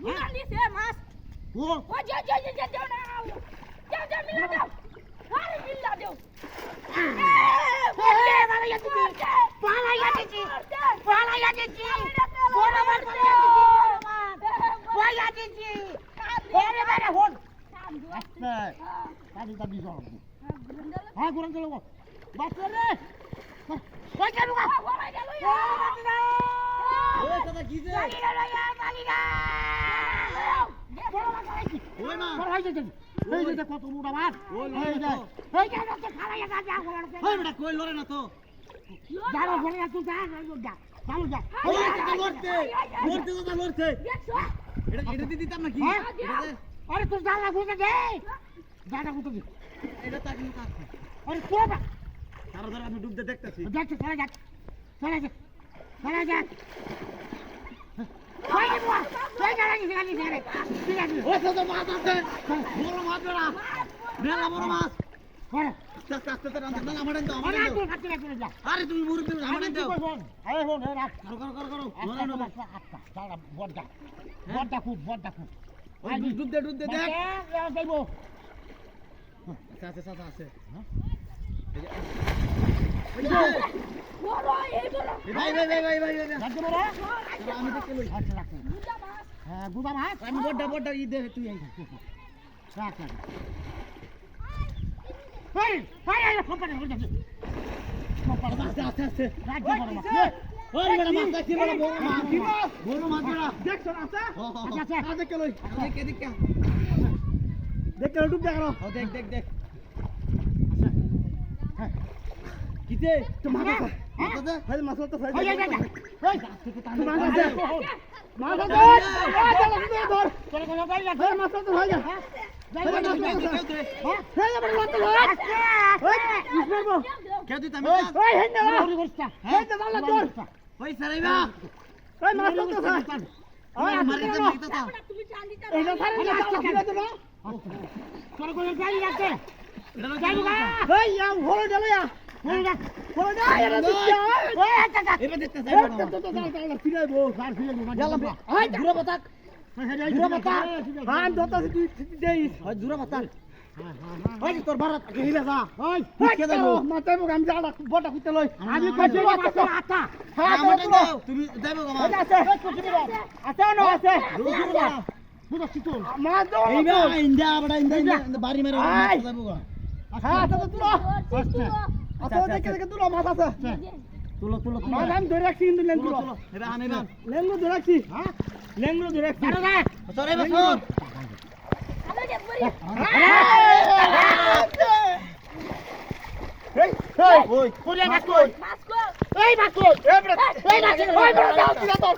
গুনা নিছে মাছ ও ও যাও না যাও মিলা দাও আরে মিলা দাও পালা গেছি বড় মাছ পালা গেছি ওরে বারে হন আচ্ছা কাটি দাবি যাও হ্যাঁ গুরন চলো বাচ্চা রে ওই কেন গা ওরে গেল ওই দাদা কি যে বড় মাছ আইছি ওই মা এই যে কত মোটা মাছ ওই যে এই কেন তো খালা গেছে যা বলতে ওই বেটা কই লরে না তো জানো ঘরে তুই যা যা চালু যা ওই এটা লড়তে দেখছো এটা দিতে দিতাম নাকি হ্যাঁ? এটা দে আরে তুই জানা ঘুরে দে জানা ঘুরে দে এটা তাক নি তাক আরে কোবা তার ধরে আমি ডুব দে দেখতাছি যাচ্ছে চলে যা ওই যে বাবা ওই গাড়ি ঠিক আছে ওই তো মাছ আছে বড় মাছ বেড়া বেলা বড় মাছ করে আস্তে আস্তে তো রান্না না আমাদের দাও আরে আমাদের দাও তুই কাটতে কাটতে যা আরে তুমি মুরুদ দাও আমাদের দাও আরে হন রাখ করো আচ্ছা আচ্ছা দাঁড়া বড়টা খুব ওই ডুব দে দেখ যাইবো আছে আছে বড় এই বড় ভাই রাখতে বড় আমি দেখতে লই আচ্ছা রাখতে গুদা মাছ হ্যাঁ গুদা মাছ আমি বড়টা ই দে তুই আই রাখ এই কোম্পানি হয়ে যাচ্ছে কোম্পানি আস্তে রাখতে বড় মাছ ওই বেড়া মাছ দেখি বড় মাছ বেড়া দেখছ না আচ্ছা আ দেখতে লই দেখে দেখতে ডুব দেখো ও দেখ কিতে তো মাছ আছে মাছ আছে ভাই মাছ তো ফাই এই যা এই মাছ আছে মাছ ধর চলে গেল যাই যা মাছ তো ভাই যা যাই যা হ্যাঁ এই আমার মাছ ধর ওই ইসমাইল কে দিতা আমি ওই হেন না ওই করছা এই তো ভালো তোর ওই সারাইবা ওই মাছ তো ভাই ওই মারি দে মারি তো তুমি চান্দিটা এটা ছাড়ে না ছিল তো না চলে গেল যাই রাখতে যাই গা এই আম হলো গেল ইয়া হলো যা এরা দিচ্ছা ওই আচ্ছা এবার দেখতে যাই তো ফিরাইবো স্যার ফিরাইবো গেলাম ওই দূরে বাতাক দূরে বাতা হান দতা তুই দেই ওই দূরে বাতাক ওই তোর ভারত হিলে যা ওই কে দেবো মাথায় মুখ আমি যাড়া বড়টা কুতে লই আমি কইছি আতা আমাদের দাও তুমি দেবো আমার আছে আছে না আছে বুঝা চিতল মা দাও এইবা ইন্ডিয়া বড় ইন্ডিয়া বাড়ি মেরে দেবো হ্যাঁ আছে তো তুলো আচ্ছা দেখে তুলো মাছ আছে তুলো মাছ আমি ধরে রাখছি কিন্তু লেঙ্গু এবার আনেবা লেঙ্গু ধরে রাখছি হ্যাঁ লেঙ্গু ধরে রাখছি সরে বসুন আমি দেখবো ওই কোরিয়া মাছ কই মাছ কো এই মাছ কই এই মাছ ওই বড় দাও তুই তো